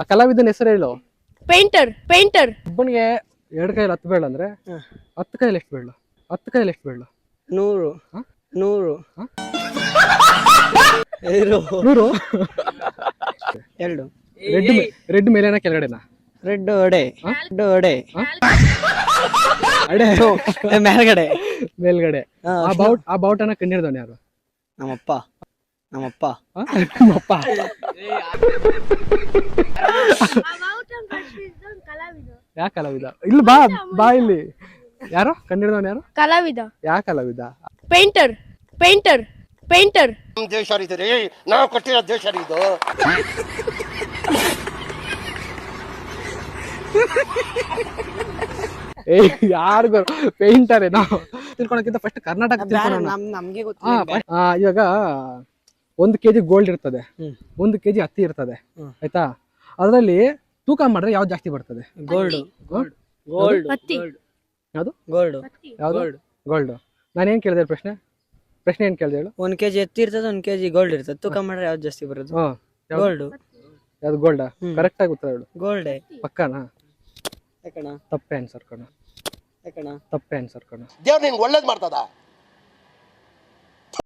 ಆ ಕಲಾವಿದನ ಹೆಸರು ಹೇಳು. ಪೇಂಟರ್. ಒಬ್ಬನಿಗೆ 2 ಕೈಯಲ್ಲಿ 10 ಬೇಡ ಅಂದ್ರೆ 10 ಕೈಯಲ್ಲಿ ಎಷ್ಟು ಬೇಡ? 10 ಕೈಯಲ್ಲಿ ಎಷ್ಟು ಬೇಡ? 100 100 100. 2 ರೆಡ್ ಮೇಲೆನಾ ಕೆಳಗಡೆನಾ? ರೆಡ್ ಒಡೆ ಒಡೆ ಅಡೆ ಮೇಲ್ಗಡೆ ಮೇಲ್ಗಡೆ. ಆ ಬಾವುಟನ ಕಂಡಿಡ್ದವನು ಯಾರು? ನಮ್ಮಪ್ಪ ನಮ್ಮಪ್ಪ. ಯಾ ಕಲಾವಿದ? ಇಲ್ಲಿ ಬಾ ಇಲ್ಲಿ. ಯಾರು ಕಂಡಿಡ್ದವನು ಯಾರು? ಕಲಾವಿದ. ಯಾ ಕಲಾವಿದ? ಪೇಂಟರ್. ದೇಶ ನಾವು ಕೊಟ್ಟಿರೋ ದೇಶ ಇದು. ಯಾರಿಗೂ ಪೇಂಟರ್ ಏನೋ ತಿಳ್ಕೊಳಕ್ಕಿಂತ ಫಸ್ಟ್ ಕರ್ನಾಟಕ ತಿಳ್ಕೊಳ್ಳೋಣ. ನಮ್ಗೆ ಇವಾಗ 1 kg ಗೋಲ್ಡ್ ಇರ್ತದೆ, 1 kg ಹತ್ತಿ ಇರ್ತದೆ, ಆಯ್ತಾ? ಅದ್ರಲ್ಲಿ ತೂಕ ಮಾಡಿದ್ರೆ ಯಾವ್ದು ಜಾಸ್ತಿ ಬರ್ತದೆ? ಗೋಲ್ಡ್ ಯಾವ್ದು? ಗೋಲ್ಡ್ ಯಾವ್ದು? ಗೋಲ್ಡ್. ನಾನೇನ್ ಕೇಳಿದೆ ಪ್ರಶ್ನೆ ಏನ್ ಕೇಳ್ದೆ ಹೇಳು? 1 kg ಎತ್ತಿ ಇರ್ತದೆ, 1 kg ಗೋಲ್ಡ್ ಇರ್ತದೆ. ತೂಕ ಮಾಡ್ರೆ ಯಾವ್ದು ಜಾಸ್ತಿ ಬರೋದು? ಗೋಲ್ಡ್. ಯಾವ್ದು ಗೋಲ್ಡ್? ಕರೆಕ್ಟ್ ಆಗಿ ಉತ್ತರ ಹೇಳು. ಗೋಲ್ಡ್ ಪಕ್ಕನಾ? ಯಾಕಣ? ತಪ್ಪೇ ಆನ್ಸರ್ ಕಣ. ಯಾಕಣ? ತಪ್ಪೇ ಆನ್ಸರ್ ಕಣ. ದೇವ್ರು ನಿಂಗೆ ಒಳ್ಳೇದ್ ಮಾಡ್ತದ.